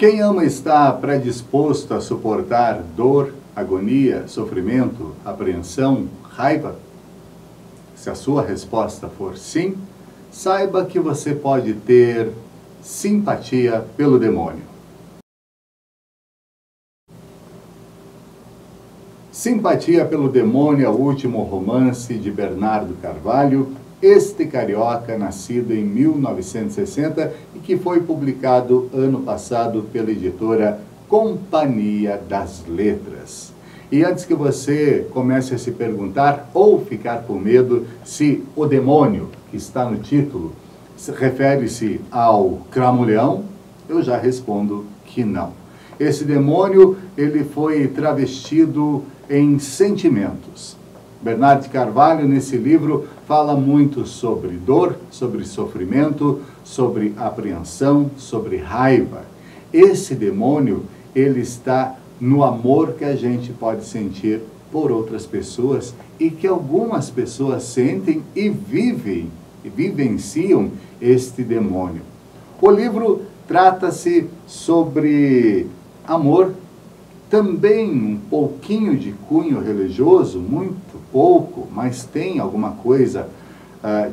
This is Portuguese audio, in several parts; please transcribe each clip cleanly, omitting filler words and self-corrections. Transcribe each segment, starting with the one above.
Quem ama está predisposto a suportar dor, agonia, sofrimento, apreensão, raiva? Se a sua resposta for sim, saiba que você pode ter simpatia pelo demônio. Simpatia pelo Demônio é o último romance de Bernardo Carvalho, este carioca nascido em 1960 e que foi publicado ano passado pela editora Companhia das Letras. E antes que você comece a se perguntar ou ficar com medo se o demônio que está no título refere-se ao Cramunhão, eu já respondo que não. Esse demônio, ele foi travestido em sentimentos. Bernardo Carvalho, nesse livro, fala muito sobre dor, sobre sofrimento, sobre apreensão, sobre raiva. Esse demônio, ele está no amor que a gente pode sentir por outras pessoas e que algumas pessoas sentem e vivenciam este demônio. O livro trata-se sobre amor, também um pouquinho de cunho religioso, muito pouco, mas tem alguma coisa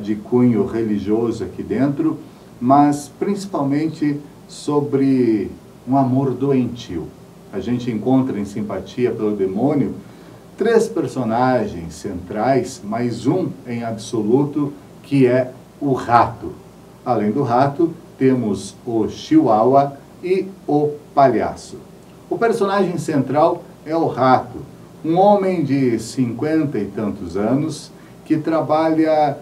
de cunho religioso aqui dentro, mas principalmente sobre um amor doentio. A gente encontra em Simpatia pelo Demônio 3 personagens centrais, mais um em absoluto, que é o rato. Além do rato, temos o chihuahua e o palhaço. O personagem central é o rato, um homem de 50 e tantos anos que trabalha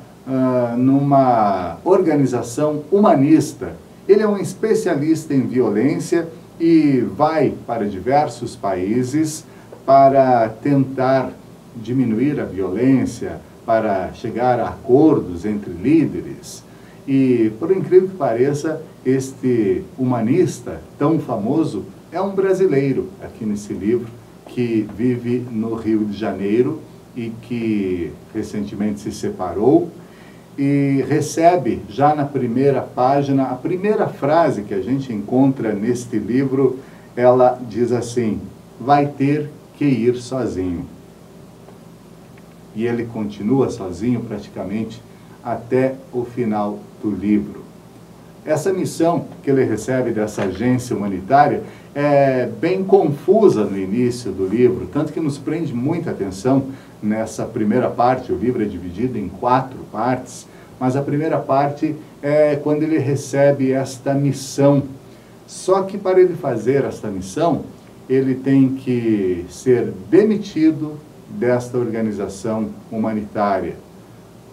numa organização humanista. Ele é um especialista em violência e vai para diversos países para tentar diminuir a violência, para chegar a acordos entre líderes. E, por incrível que pareça, este humanista tão famoso é um brasileiro aqui nesse livro, que vive no Rio de Janeiro e que recentemente se separou e recebe já na primeira página, a primeira frase que a gente encontra neste livro, ela diz assim: vai ter que ir sozinho. E ele continua sozinho praticamente até o final do livro. Essa missão que ele recebe dessa agência humanitária é bem confusa no início do livro, tanto que nos prende muita atenção nessa primeira parte. O livro é dividido em 4 partes, mas a primeira parte é quando ele recebe esta missão. Só que para ele fazer esta missão, ele tem que ser demitido desta organização humanitária.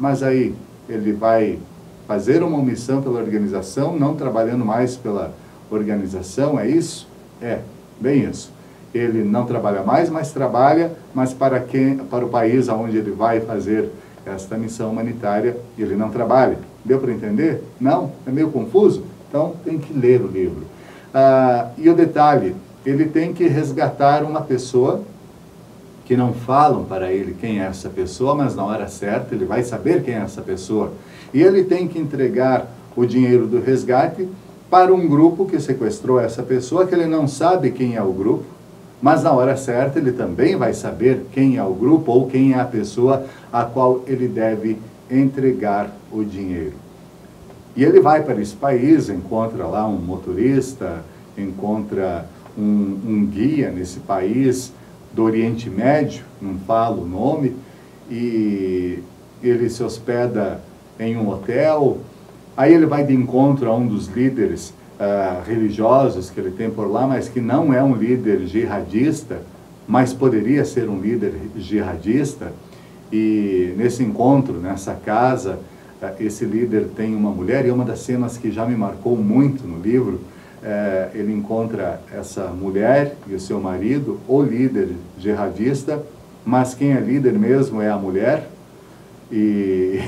Mas aí ele vai fazer uma missão pela organização, não trabalhando mais pela organização, é isso? É, bem isso. Ele não trabalha mais, mas trabalha, mas para o país onde ele vai fazer esta missão humanitária, ele não trabalha. Deu para entender? Não? É meio confuso? Então tem que ler o livro. E o detalhe, ele tem que resgatar uma pessoa que não falam para ele quem é essa pessoa, mas na hora certa ele vai saber quem é essa pessoa. E ele tem que entregar o dinheiro do resgate para um grupo que sequestrou essa pessoa, que ele não sabe quem é o grupo, mas na hora certa ele também vai saber quem é o grupo ou quem é a pessoa a qual ele deve entregar o dinheiro. E ele vai para esse país, encontra lá um motorista, encontra um guia nesse país do Oriente Médio, não falo o nome, e ele se hospeda em um hotel. Aí ele vai de encontro a um dos líderes religiosos que ele tem por lá, mas que não é um líder jihadista, mas poderia ser um líder jihadista. E nesse encontro, nessa casa, esse líder tem uma mulher, e uma das cenas que já me marcou muito no livro, ele encontra essa mulher e o seu marido, o líder jihadista, mas quem é líder mesmo é a mulher. E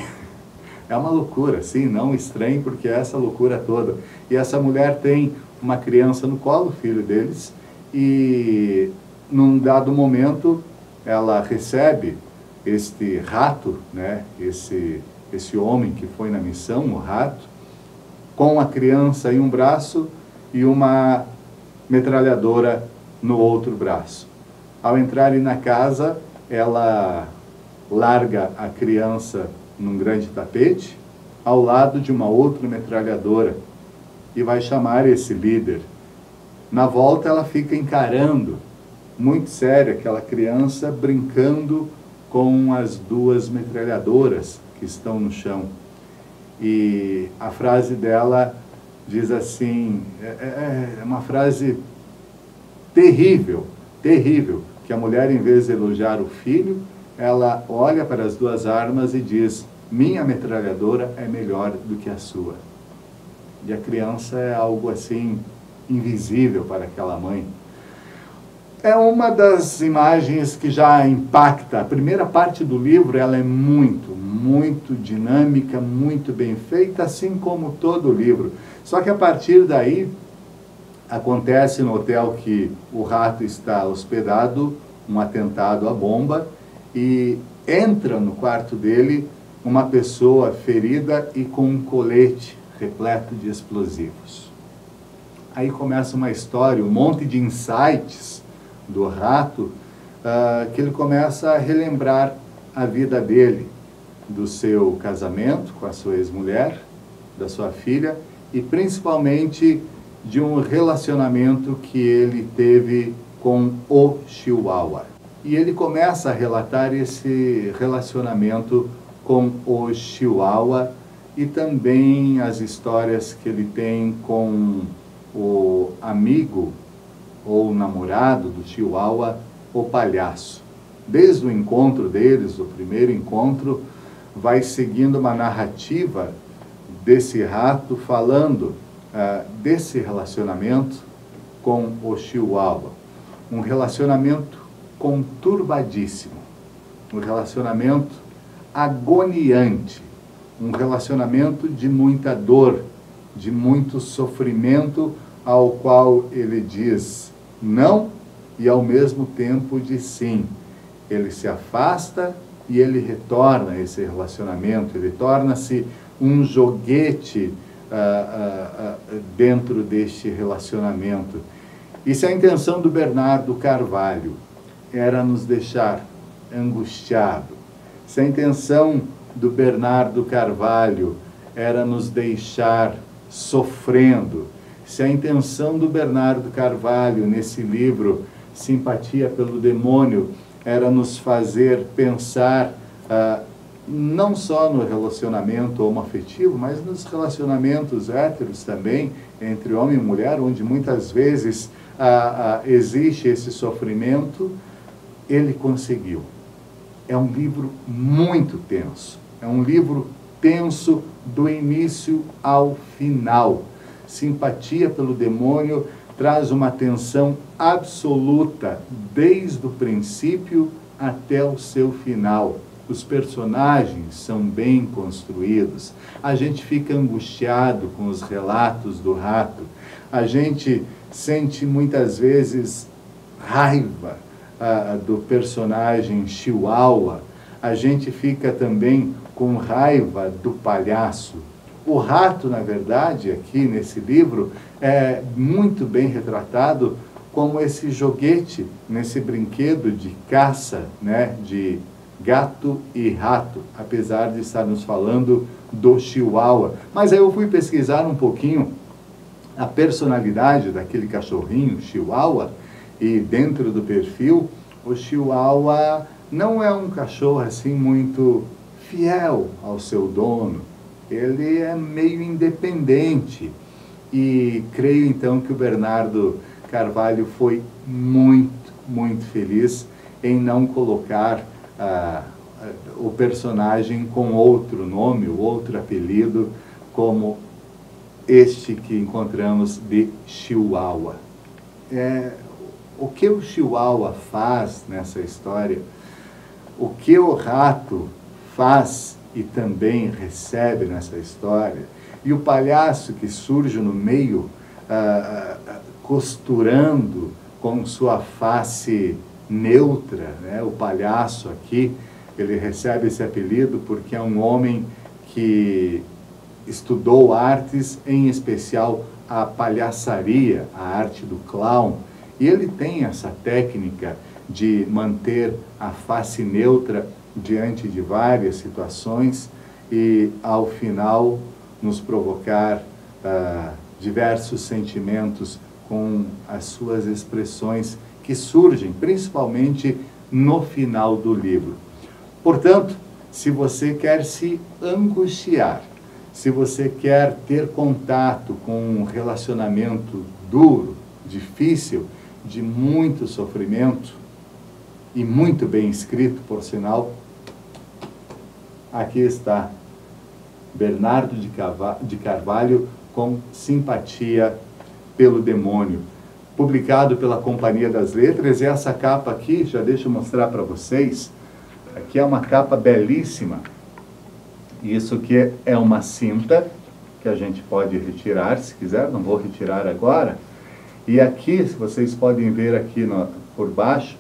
é uma loucura, sim, não estranho, porque é essa loucura toda. E essa mulher tem uma criança no colo, filho deles, e num dado momento ela recebe este rato, né, esse homem que foi na missão, o rato, com a criança em um braço e uma metralhadora no outro braço. Ao entrarem na casa, ela larga a criança num grande tapete, ao lado de uma outra metralhadora, e vai chamar esse líder. Na volta, ela fica encarando, muito séria, aquela criança brincando com as duas metralhadoras que estão no chão. E a frase dela diz assim, é uma frase terrível, terrível, que a mulher, em vez de elogiar o filho, ela olha para as duas armas e diz: minha metralhadora é melhor do que a sua. E a criança é algo assim invisível para aquela mãe. É uma das imagens que já impacta. A primeira parte do livro, ela é muito dinâmica, muito bem feita, assim como todo o livro. Só que a partir daí, acontece no hotel que o rato está hospedado um atentado à bomba, e entra no quarto dele uma pessoa ferida e com um colete repleto de explosivos. Aí começa uma história, um monte de insights do rato, que ele começa a relembrar a vida dele, do seu casamento com a sua ex-mulher, da sua filha, e principalmente de um relacionamento que ele teve com o Chihuahua. E ele começa a relatar esse relacionamento com o Chihuahua e também as histórias que ele tem com o amigo ou namorado do Chihuahua, o Palhaço. Desde o encontro deles, o primeiro encontro, vai seguindo uma narrativa desse rato falando desse relacionamento com o Chihuahua. Um relacionamento conturbadíssimo, um relacionamento agoniante, um relacionamento de muita dor, de muito sofrimento, ao qual ele diz não e ao mesmo tempo diz sim. Ele se afasta e ele retorna a esse relacionamento, ele torna-se um joguete dentro deste relacionamento. E se a intenção do Bernardo Carvalho era nos deixar angustiado, se a intenção do Bernardo Carvalho era nos deixar sofrendo, se a intenção do Bernardo Carvalho nesse livro, Simpatia pelo Demônio, era nos fazer pensar não só no relacionamento homoafetivo, mas nos relacionamentos héteros também, entre homem e mulher, onde muitas vezes existe esse sofrimento, ele conseguiu. É um livro muito tenso, é um livro tenso do início ao final. Simpatia pelo Demônio traz uma tensão absoluta, desde o princípio até o seu final. Os personagens são bem construídos, a gente fica angustiado com os relatos do rato, a gente sente muitas vezes raiva do personagem Chihuahua, a gente fica também com raiva do palhaço. O rato, na verdade, aqui nesse livro, é muito bem retratado como esse joguete, nesse brinquedo de caça, né, de gato e rato, apesar de estarmos falando do Chihuahua. Mas aí eu fui pesquisar um pouquinho a personalidade daquele cachorrinho Chihuahua, e dentro do perfil, o Chihuahua não é um cachorro assim muito fiel ao seu dono. Ele é meio independente. E creio então que o Bernardo Carvalho foi muito feliz em não colocar o personagem com outro nome, outro apelido, como este que encontramos de Chihuahua. O que o Chihuahua faz nessa história, o que o rato faz e também recebe nessa história, e o palhaço que surge no meio, costurando com sua face neutra, né? O palhaço aqui, ele recebe esse apelido porque é um homem que estudou artes, em especial a palhaçaria, a arte do clown, e ele tem essa técnica de manter a face neutra diante de várias situações e, ao final, nos provocar diversos sentimentos com as suas expressões que surgem, principalmente no final do livro. Portanto, se você quer se angustiar, se você quer ter contato com um relacionamento duro, difícil, de muito sofrimento e muito bem escrito, por sinal, aqui está Bernardo de Carvalho com Simpatia pelo Demônio, publicado pela Companhia das Letras. E essa capa aqui, já deixa eu mostrar para vocês, aqui é uma capa belíssima. Isso aqui é uma cinta que a gente pode retirar, se quiser, não vou retirar agora. E aqui, vocês podem ver aqui por baixo,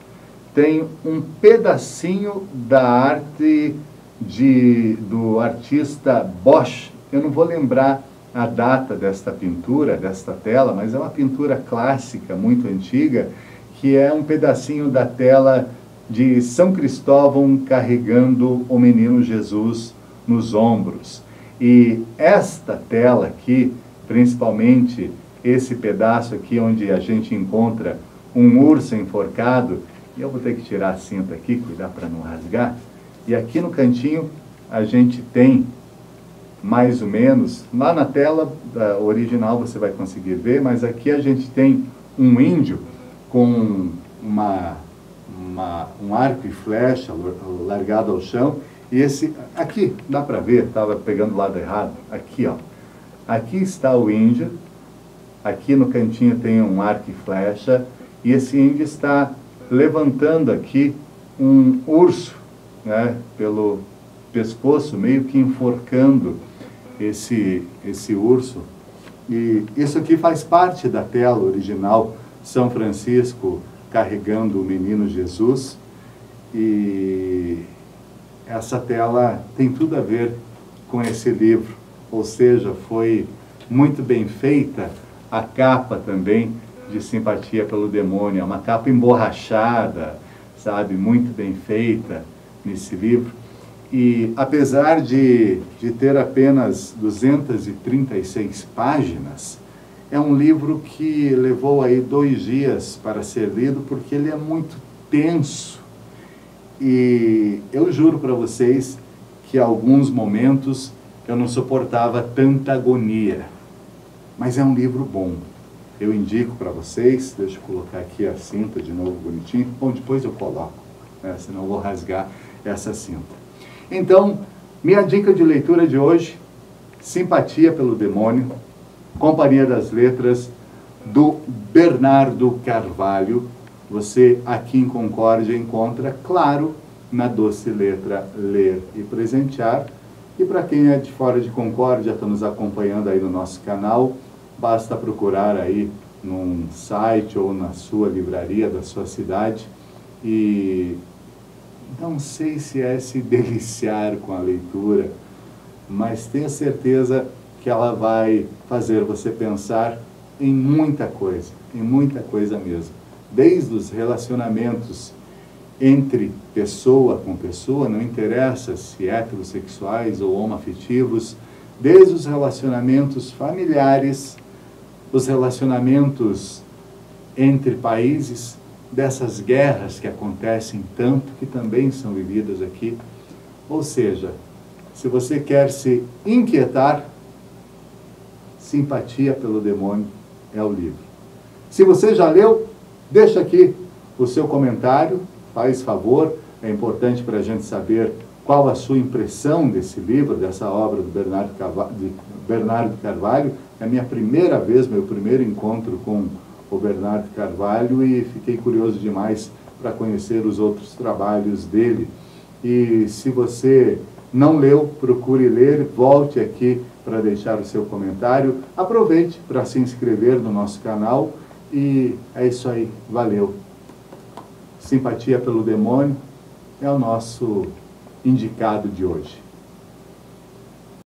tem um pedacinho da arte do artista Bosch. Eu não vou lembrar a data desta pintura, desta tela, mas é uma pintura clássica, muito antiga, que é um pedacinho da tela de São Cristóvão carregando o menino Jesus nos ombros. E esta tela aqui, principalmente esse pedaço aqui onde a gente encontra um urso enforcado, e eu vou ter que tirar a cinta aqui, cuidar para não rasgar, e aqui no cantinho a gente tem mais ou menos, lá na tela original você vai conseguir ver, mas aqui a gente tem um índio com um arco e flecha largado ao chão, e esse, aqui, dá para ver, estava pegando o lado errado, aqui ó, aqui está o índio, aqui no cantinho tem um arco e flecha, e esse índio está levantando aqui um urso, né, pelo pescoço, meio que enforcando esse urso. E isso aqui faz parte da tela original, São Francisco carregando o menino Jesus, e essa tela tem tudo a ver com esse livro, ou seja, foi muito bem feita a capa também de Simpatia pelo Demônio, é uma capa emborrachada, sabe, muito bem feita nesse livro. E apesar de ter apenas 236 páginas, é um livro que levou aí 2 dias para ser lido, porque ele é muito tenso. E eu juro para vocês que em alguns momentos eu não suportava tanta agonia. Mas é um livro bom. Eu indico para vocês, deixa eu colocar aqui a cinta de novo bonitinho. Bom, depois eu coloco, né, senão eu vou rasgar essa cinta. Então, minha dica de leitura de hoje, Simpatia pelo Demônio, Companhia das Letras, do Bernardo Carvalho. Você aqui em Concórdia encontra, claro, na doce letra Ler e Presentear. E para quem é de fora de Concórdia, está nos acompanhando aí no nosso canal, basta procurar aí num site ou na sua livraria da sua cidade. E não sei se é se deliciar com a leitura, mas tenho certeza que ela vai fazer você pensar em muita coisa mesmo. Desde os relacionamentos entre pessoa com pessoa, não interessa se heterossexuais ou homoafetivos, desde os relacionamentos familiares, os relacionamentos entre países, dessas guerras que acontecem tanto, que também são vividas aqui. Ou seja, se você quer se inquietar, Simpatia pelo Demônio é o livro. Se você já leu, deixa aqui o seu comentário, faz favor, é importante para a gente saber qual a sua impressão desse livro, dessa obra do Bernardo Carvalho. É a minha primeira vez, meu primeiro encontro com o Bernardo Carvalho, e fiquei curioso demais para conhecer os outros trabalhos dele. E se você não leu, procure ler, volte aqui para deixar o seu comentário, aproveite para se inscrever no nosso canal, e é isso aí, valeu! Simpatia pelo Demônio é o nosso indicado de hoje.